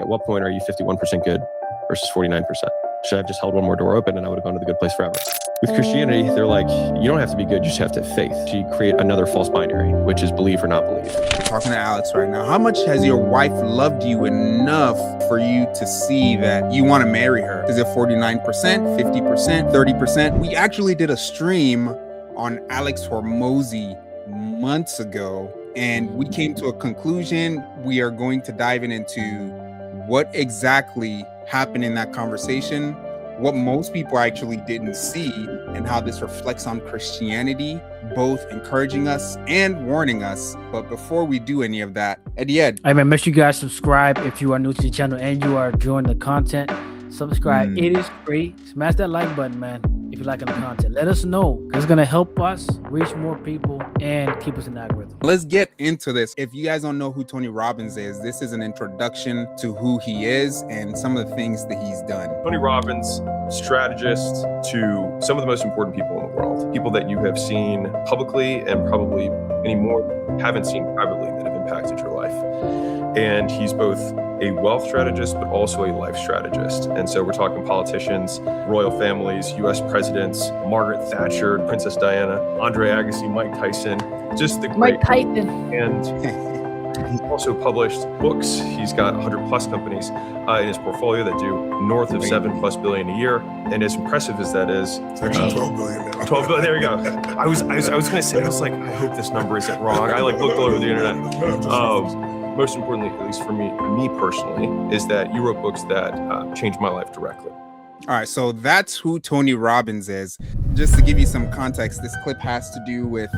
at what point are you 51% good versus 49%? Should I have just held one more door open and I would have gone to the good place forever? With Christianity, they're like, you don't have to be good, you just have to have faith. So you create another false binary, which is believe or not believe. We're talking to Alex right now. How much has your wife loved you enough for you to see that you want to marry her? Is it 49%, 50%, 30%? We actually did a stream on Alex Hormozi months ago, and we came to a conclusion. We are going to dive into what exactly happened in that conversation, what most people actually didn't see, and how this reflects on Christianity, both encouraging us and warning us. But before we do any of that, Ed, hey man, make sure you guys subscribe if you are new to the channel and you are enjoying the content. Subscribe. It is free. Smash that like button, man, if you're liking the content. Let us know. It's going to help us reach more people and keep us in the algorithm. Let's get into this. If you guys don't know who Tony Robbins is, this is an introduction to who he is and some of the things that he's done. Tony Robbins, strategist to some of the most important people in the world, people that you have seen publicly and probably many more haven't seen privately that have impacted your life. And he's both a wealth strategist, but also a life strategist. And so we're talking politicians, royal families, US presidents, Margaret Thatcher, Princess Diana, Andre Agassi, Mike Tyson, just the great. Mike Tyson. And he's also published books. He's got 100 plus companies in his portfolio that do north of $7+ billion a year. And as impressive as that is, it's actually 12 billion now. 12 billion, there we go. I was going to say, I was like, I hope this number isn't wrong. I looked all over the internet. Most importantly, at least for me personally, is that you wrote books that changed my life directly. All right, so that's who Tony Robbins is. Just to give you some context, this clip has to do with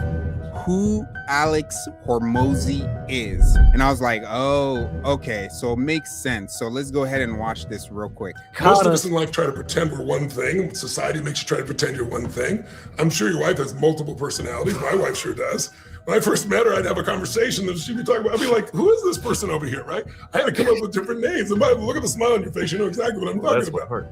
who Alex Hormozi is. And I was like, oh, okay, so it makes sense. So let's go ahead and watch this real quick. Most of us in life try to pretend we're one thing. Society makes you try to pretend you're one thing. I'm sure your wife has multiple personalities. My wife sure does. When I first met her, I'd have a conversation that she'd be talking about. I'd be like, who is this person over here, right? I had to come up with different names. And by the way, look at the smile on your face. You know exactly what I'm talking about.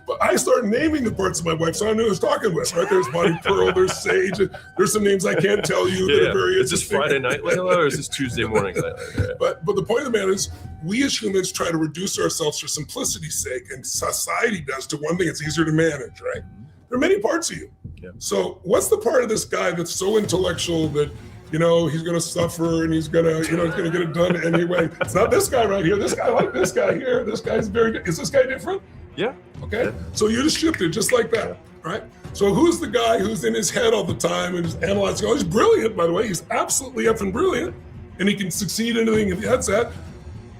But I started naming the parts of my wife, so I knew who I was talking with, right? There's Bonnie Pearl, there's Sage. There's some names I can't tell you that are very Is this Friday night, Layla, or is this Tuesday morning, Layla? But the point of the matter is, we as humans try to reduce ourselves for simplicity's sake, and society does to one thing. It's easier to manage, right? There are many parts of you. Yeah. So what's the part of this guy that's so intellectual that, you know, he's going to suffer and he's going to, you know, he's going to get it done anyway? It's not this guy right here. This guy like this guy here. This guy's very good. Is this guy different? Yeah. Okay. Yeah. So you just shifted just like that, right? So who's the guy who's in his head all the time and is analyzing? Oh, he's brilliant, by the way. He's absolutely effing brilliant. And he can succeed in anything he heads at.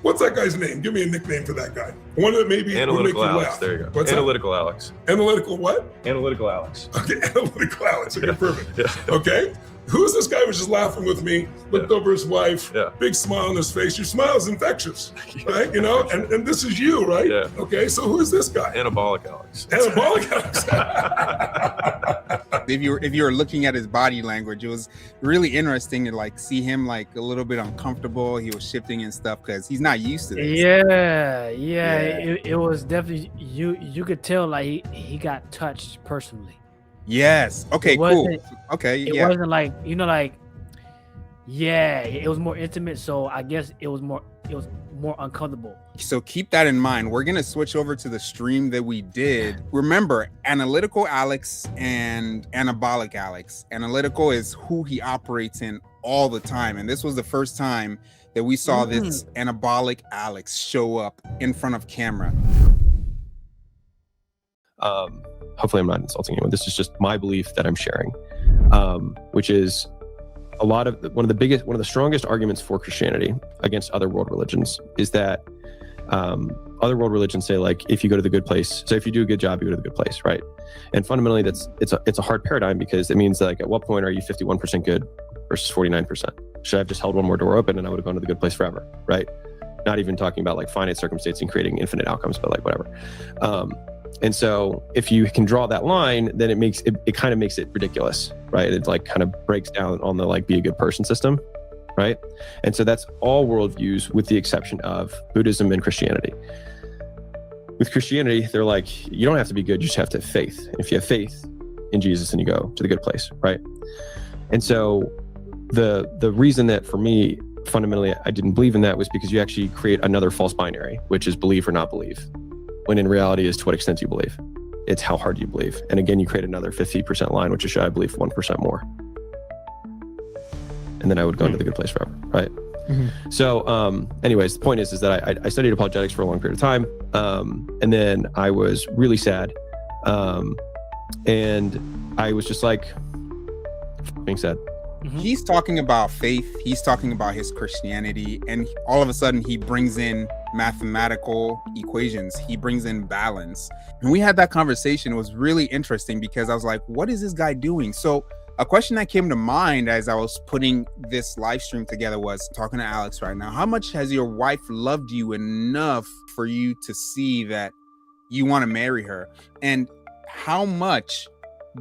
What's that guy's name? Give me a nickname for that guy. One that maybe Analytical would make you Alex. laugh. There you go. What's Analytical Alex. Analytical what? Analytical Alex. Okay, Analytical Alex. Okay, perfect. Yeah. Okay. Who's this guy who was just laughing with me, looked over his wife, big smile on his face. Your smile is infectious, right? You know, and this is you, right? Yeah. Okay, so who is this guy? Anabolic Alex. Anabolic Alex. If you were looking at his body language, it was really interesting to like see him like a little bit uncomfortable. He was shifting and stuff because he's not used to this. Yeah. It was definitely you could tell like he got touched personally. Yes. Okay, cool. Okay, it wasn't like, you know, like, yeah, it was more intimate. So I guess it was more uncomfortable. So keep that in mind. We're going to switch over to the stream that we did. Remember, Analytical Alex and Anabolic Alex. Analytical is who he operates in all the time. And this was the first time that we saw this Anabolic Alex show up in front of camera. Hopefully I'm not insulting anyone. This is just my belief that I'm sharing, which is one of the strongest arguments for Christianity against other world religions is that other world religions say, like, if you go to the good place, so if you do a good job, you go to the good place, right? And fundamentally, it's a hard paradigm because it means that, like, at what point are you 51% good versus 49%? Should I have just held one more door open and I would have gone to the good place forever, right? Not even talking about like finite circumstance and creating infinite outcomes, but like whatever. And so if you can draw that line, then it kind of makes it ridiculous, right? It like kind of breaks down on the like be a good person system, right? And so that's all worldviews with the exception of Buddhism and Christianity. With Christianity, they're like, you don't have to be good, you just have to have faith. And if you have faith in Jesus, then you go to the good place, right? And so the reason that for me, fundamentally I didn't believe in that was because you actually create another false binary, which is believe or not believe, when in reality is to what extent you believe. It's how hard you believe. And again, you create another 50% line, which is should I believe 1% more. And then I would go into the good place forever, right? Mm-hmm. So anyways, the point is that I studied apologetics for a long period of time. And then I was really sad. And I was just like, being sad. Mm-hmm. He's talking about faith. He's talking about his Christianity. And all of a sudden he brings in mathematical equations. He brings in balance. And we had that conversation. It was really interesting because I was like, what is this guy doing? So a question that came to mind as I was putting this live stream together was talking to Alex right now. How much has your wife loved you enough for you to see that you want to marry her? And how much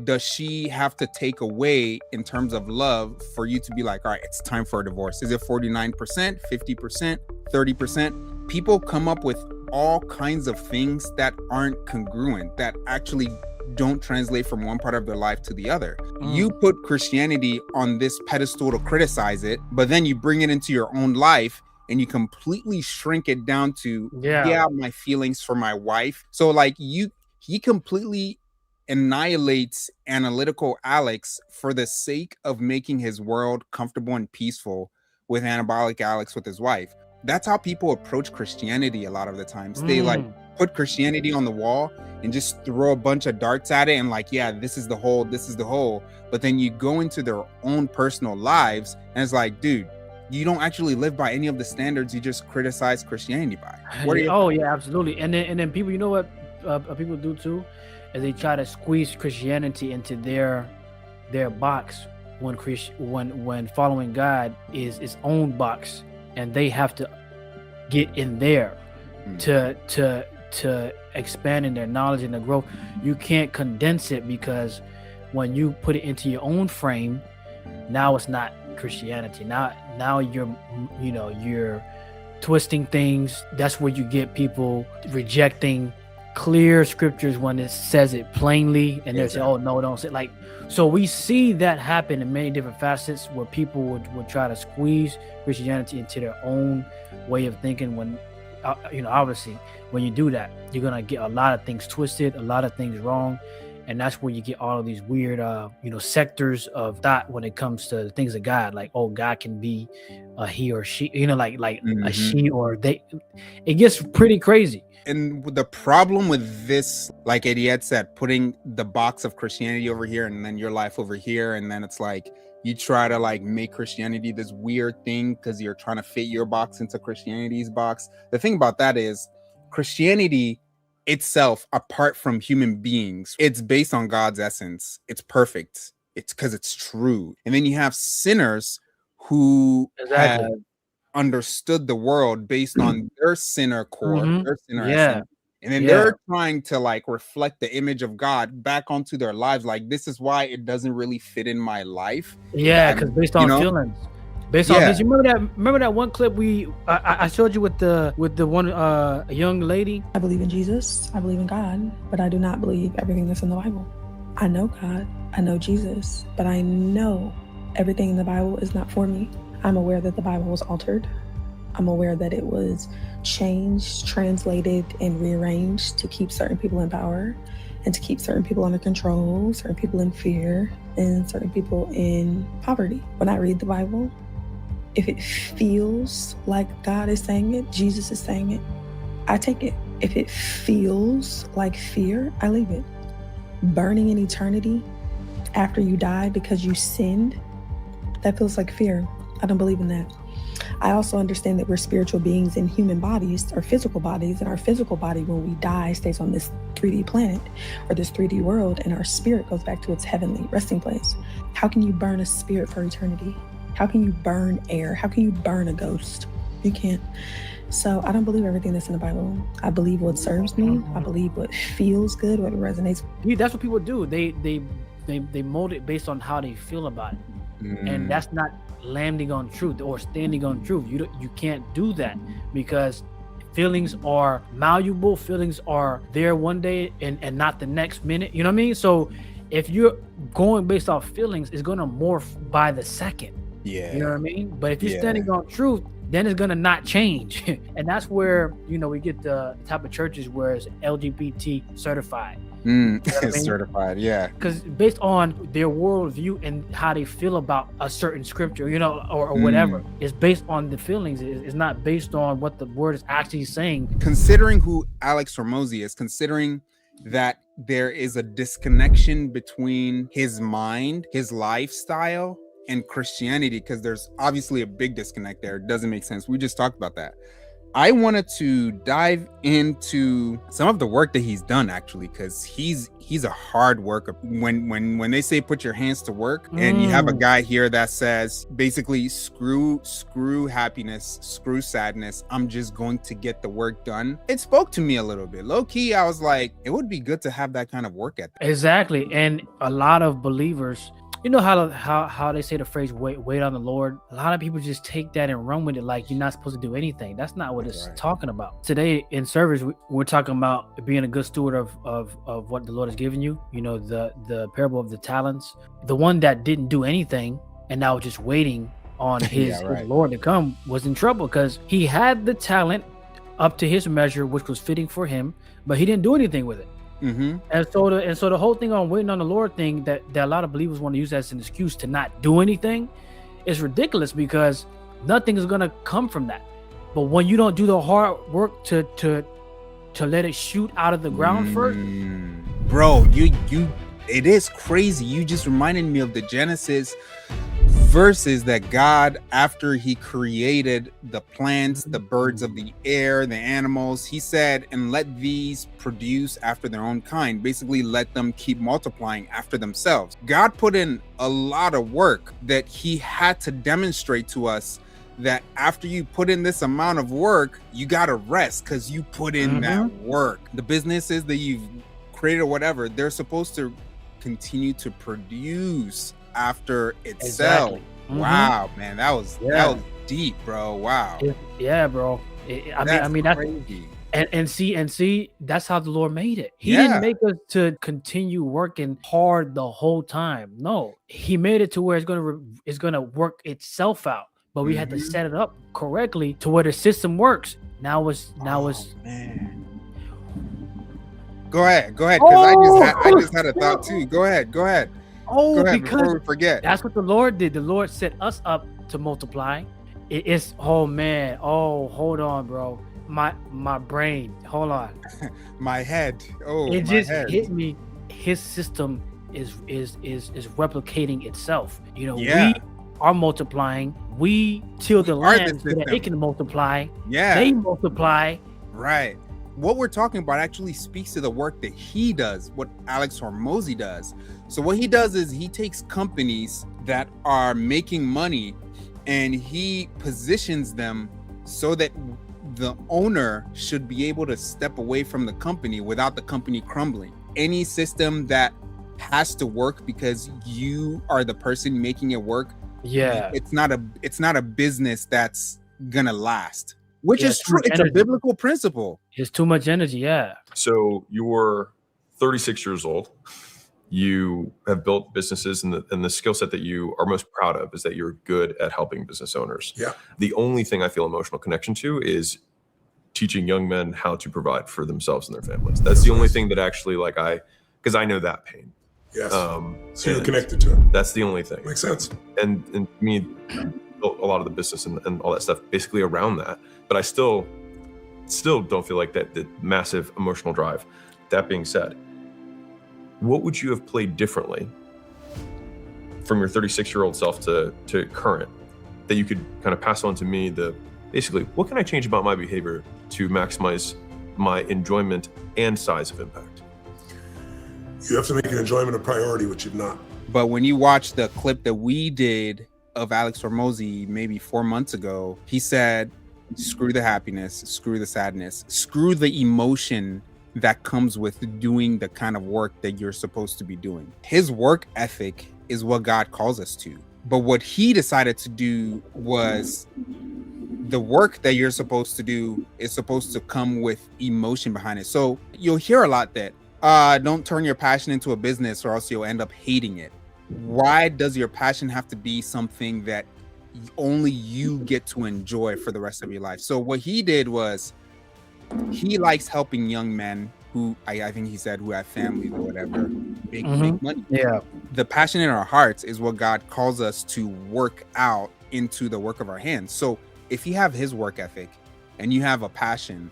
does she have to take away in terms of love for you to be like, all right, it's time for a divorce? Is it 49%, 50%, 30%? People come up with all kinds of things that aren't congruent, that actually don't translate from one part of their life to the other. You put Christianity on this pedestal to criticize it, but then you bring it into your own life and you completely shrink it down to, my feelings for my wife. So like he completely annihilates analytical Alex for the sake of making his world comfortable and peaceful with anabolic Alex with his wife. That's how people approach Christianity a lot of the times. They like put Christianity on the wall and just throw a bunch of darts at it and like, yeah, this is the whole. But then you go into their own personal lives and it's like, dude, you don't actually live by any of the standards you just criticize Christianity by. Yeah, absolutely. And then people, you know what people do too, is they try to squeeze Christianity into their box when following God is its own box, and they have to get in there to expand in their knowledge and their growth. You can't condense it, because when you put it into your own frame, now it's not Christianity. Now you're twisting things. That's where you get people rejecting clear scriptures when it says it plainly, and they're saying, oh no, don't say like. So we see that happen in many different facets where people would try to squeeze Christianity into their own way of thinking. When obviously when you do that, you're gonna get a lot of things twisted, a lot of things wrong, and that's where you get all of these weird sectors of thought when it comes to the things of God. Like, oh, God can be a he or she, like a she or they. It gets pretty crazy. And the problem with this, like Eddie said, putting the box of Christianity over here and then your life over here, and then it's like you try to like make Christianity this weird thing because you're trying to fit your box into Christianity's box. The thing about that is Christianity itself, apart from human beings, it's based on God's essence. It's perfect. It's because it's true. And then you have sinners who have understood the world based on their sinner core, their sinner essence. And then they're trying to like reflect the image of God back onto their lives. Like, this is why it doesn't really fit in my life. Yeah, because based on feelings. Based on this, you remember that one clip I showed you with the one a young lady? I believe in Jesus, I believe in God, but I do not believe everything that's in the Bible. I know God, I know Jesus, but I know everything in the Bible is not for me. I'm aware that the Bible was altered. I'm aware that it was changed, translated, and rearranged to keep certain people in power and to keep certain people under control, certain people in fear, and certain people in poverty. When I read the Bible, if it feels like God is saying it, Jesus is saying it, I take it. If it feels like fear, I leave it. Burning in eternity after you die because you sinned, that feels like fear. I don't believe in that. I also understand that we're spiritual beings in human bodies or physical bodies, and our physical body, when we die, stays on this 3D planet or this 3D world, and our spirit goes back to its heavenly resting place. How can you burn a spirit for eternity? How can you burn air? How can you burn a ghost? You can't. So I don't believe everything that's in the Bible. I believe what serves me. I believe what feels good, what resonates. That's what people do. They mold it based on how they feel about it. And that's not landing on truth or standing on truth. You can't do that, because feelings are malleable. Feelings are there one day and not the next minute. You know what I mean? So if you're going based off feelings, it's going to morph by the second. Yeah. You know what I mean? But if you're Yeah. standing on truth, then it's gonna not change. And that's where, you know, we get the type of churches where it's LGBT certified. You know what I mean? Certified, yeah. Because based on their worldview and how they feel about a certain scripture, you know, or whatever, it's based on the feelings. It's not based on what the word is actually saying. Considering who Alex Hormozi is, considering that there is a disconnection between his mind, his lifestyle, and Christianity, because there's obviously a big disconnect there. It doesn't make sense. We just talked about that. I wanted to dive into some of the work that he's done, actually, because he's a hard worker. When they say put your hands to work, and you have a guy here that says basically screw happiness, screw sadness, I'm just going to get the work done. It spoke to me a little bit. Low key, I was like, it would be good to have that kind of work ethic. Exactly. And a lot of believers, you know how they say the phrase wait on the Lord. A lot of people just take that and run with it like you're not supposed to do anything. That's not what it's talking about. Today in service, we're talking about being a good steward of what the Lord has given you. You know, the parable of the talents. The one that didn't do anything and now just waiting on his Lord to come was in trouble, because he had the talent up to his measure, which was fitting for him, but he didn't do anything with it. And so the whole thing on waiting on the Lord thing that a lot of believers want to use as an excuse to not do anything is ridiculous, because nothing is going to come from that. But when you don't do the hard work to let it shoot out of the ground first, bro, you it is crazy. You just reminded me of the Genesis verses that God, after he created the plants, the birds of the air, the animals, he said, and let these produce after their own kind. Basically, let them keep multiplying after themselves. God put in a lot of work that he had to demonstrate to us that after you put in this amount of work, you got to rest because you put in that work. The businesses that you've created or whatever, they're supposed to continue to produce after itself. Wow, man, that was deep, bro. Wow. Yeah, bro. I mean that's crazy. And see, that's how the Lord made it. He didn't make us to continue working hard the whole time. No, he made it to where it's gonna work itself out. But we had to set it up correctly to where the system works. Now it's man. Go ahead, because I just had a thought too. Go ahead. Oh, because before we forget. That's what the Lord did. The Lord set us up to multiply. It's man. Oh, hold on, bro. My brain. Hold on. My head. Oh, it just hit me. His system is replicating itself. You know, we are multiplying. We till the land so that it can multiply. Yeah, they multiply. Right. What we're talking about actually speaks to the work that he does, what Alex Hormozi does. So what he does is he takes companies that are making money and he positions them so that the owner should be able to step away from the company without the company crumbling. Any system that has to work because you are the person making it work, it's not a business that's gonna last. Which is true. It's a biblical principle. It's too much energy. Yeah. So you're 36 years old. You have built businesses, and the skill set that you are most proud of is that you're good at helping business owners. Yeah. The only thing I feel emotional connection to is teaching young men how to provide for themselves and their families. That's the only thing that actually, because I know that pain. Yes. So you're connected to it. That's the only thing. Makes sense. And me, a lot of the business and all that stuff basically around that, but I still don't feel like that the massive emotional drive. That being said, what would you have played differently from your 36-year-old self to current that you could kind of pass on to me? Basically, what can I change about my behavior to maximize my enjoyment and size of impact? You have to make an enjoyment a priority, which you've not. But when you watch the clip that we did of Alex Hormozi maybe 4 months ago, he said, screw the happiness, screw the sadness, screw the emotion that comes with doing the kind of work that you're supposed to be doing. His work ethic is what God calls us to. But what he decided to do was the work that you're supposed to do is supposed to come with emotion behind it. So you'll hear a lot that don't turn your passion into a business or else you'll end up hating it. Why does your passion have to be something that only you get to enjoy for the rest of your life. So what he did was he likes helping young men who I think he said who have families or whatever make money. Yeah. The passion in our hearts is what God calls us to work out into the work of our hands. So if you have his work ethic and you have a passion,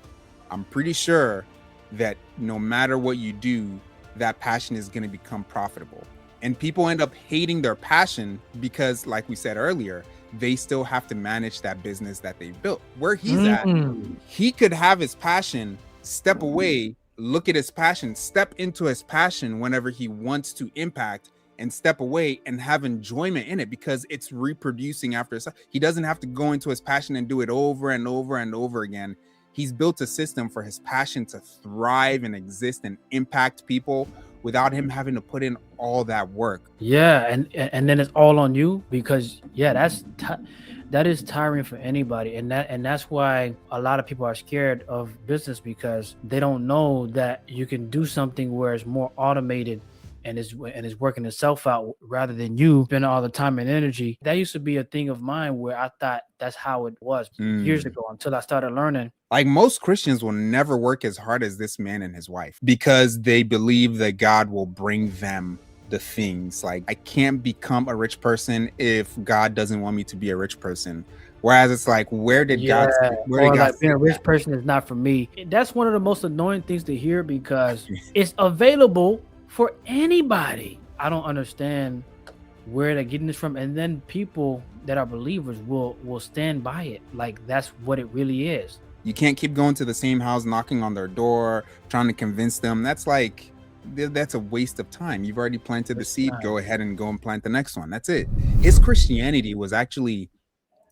I'm pretty sure that no matter what you do, that passion is going to become profitable. And people end up hating their passion because, like we said earlier, they still have to manage that business that they built. Where he's at, he could have his passion, step away, look at his passion, step into his passion whenever he wants to impact, and step away and have enjoyment in it because it's reproducing after itself. He doesn't have to go into his passion and do it over and over and over again. He's built a system for his passion to thrive and exist and impact people without him having to put in all that work. Yeah, and then it's all on you because that is tiring for anybody, and that's why a lot of people are scared of business because they don't know that you can do something where it's more automated and is working itself out rather than you spending all the time and energy. That used to be a thing of mine where I thought that's how it was years ago until I started learning. Like most Christians will never work as hard as this man and his wife because they believe that God will bring them the things. Like, I can't become a rich person if God doesn't want me to be a rich person. Whereas it's like, where did God being a rich person is not for me. That's one of the most annoying things to hear because it's available for anybody. I don't understand where they're getting this from. And then people that are believers will stand by it. Like, that's what it really is. You can't keep going to the same house, knocking on their door, trying to convince them. That's a waste of time. You've already planted the seed. Go ahead and go and plant the next one. That's it. His Christianity was actually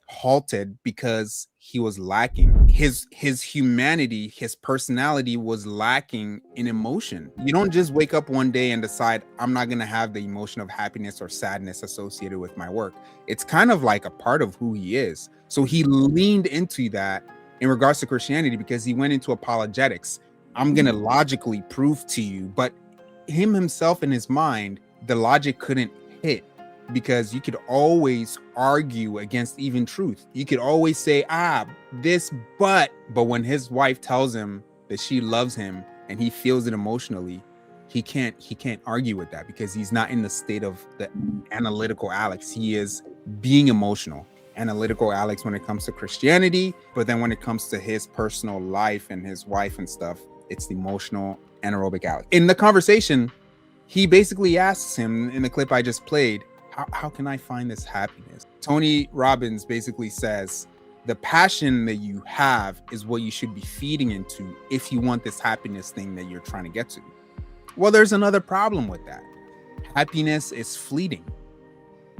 halted because he was lacking. His humanity, his personality was lacking in emotion. You don't just wake up one day and decide, I'm not going to have the emotion of happiness or sadness associated with my work. It's kind of like a part of who he is. So he leaned into that in regards to Christianity because he went into apologetics. I'm going to logically prove to you, but him himself in his mind, the logic couldn't hit because you could always argue against even truth. You could always say, but when his wife tells him that she loves him and he feels it emotionally, he can't argue with that because he's not in the state of the analytical Alex. He is being emotional. Analytical Alex when it comes to Christianity, but then when it comes to his personal life and his wife and stuff, it's the emotional anaerobic Alex. In the conversation, he basically asks him in the clip I just played, how can I find this happiness? Tony Robbins basically says, the passion that you have is what you should be feeding into if you want this happiness thing that you're trying to get to. Well, there's another problem with that. Happiness is fleeting.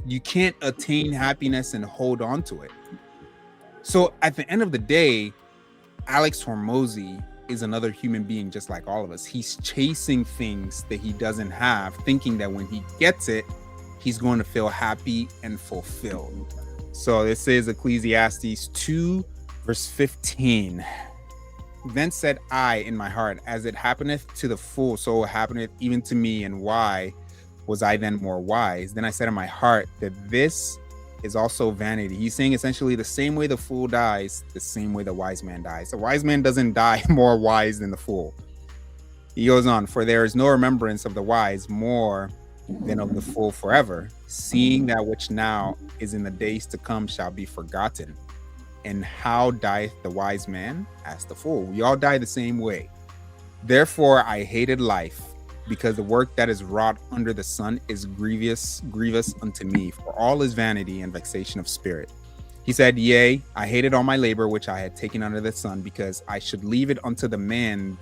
You can't attain happiness and hold on to it. So at the end of the day, Alex Hormozi is another human being just like all of us. He's chasing things that he doesn't have, thinking that when he gets it, he's going to feel happy and fulfilled. So this is Ecclesiastes 2, verse 15. Then said I in my heart, as it happeneth to the fool, so it happeneth even to me, and why was I then more wise? Then I said in my heart that this is also vanity. He's saying essentially the same way the fool dies, the same way the wise man dies. The wise man doesn't die more wise than the fool. He goes on, for there is no remembrance of the wise more than of the fool forever. Seeing that which now is in the days to come shall be forgotten. And how dieth the wise man? As the fool. We all die the same way. Therefore I hated life, because the work that is wrought under the sun is grievous unto me, for all is vanity and vexation of spirit. He said, yea, I hated all my labor which I had taken under the sun, because I should leave it unto the man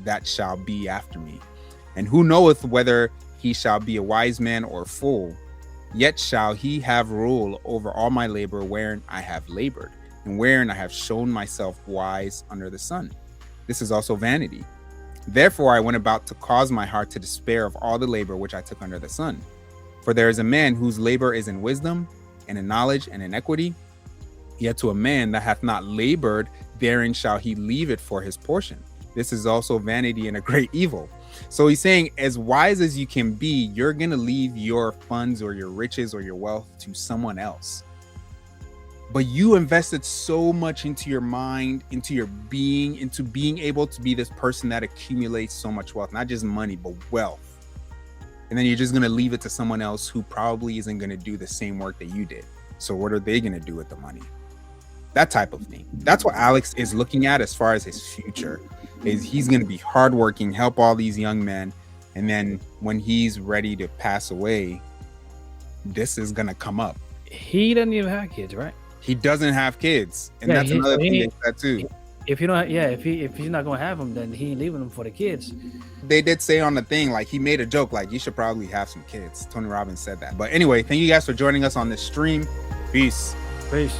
that shall be after me. And who knoweth whether he shall be a wise man or a fool? Yet shall he have rule over all my labor wherein I have labored, and wherein I have shown myself wise under the sun. This is also vanity. Therefore I went about to cause my heart to despair of all the labor which I took under the sun. For there is a man whose labor is in wisdom, and in knowledge, and in equity. Yet to a man that hath not labored, therein shall he leave it for his portion. This is also vanity and a great evil. So he's saying, as wise as you can be, you're going to leave your funds or your riches or your wealth to someone else. but you invested so much into your mind, into your being, into being able to be this person that accumulates so much wealth, not just money, but wealth. And then you're just going to leave it to someone else who probably isn't going to do the same work that you did. So what are they going to do with the money? That type of thing. That's what Alex is looking at as far as his future. Is he's going to be hardworking, help all these young men. And then when he's ready to pass away, this is going to come up. He doesn't even have kids, right? He doesn't have kids. And Yeah, that's another thing they said too. If you don't, if he's not gonna have them, then he ain't leaving them for the kids. They did say on the thing, like he made a joke, like you should probably have some kids. Tony Robbins said that. But anyway, thank you guys for joining us on this stream. Peace. Peace.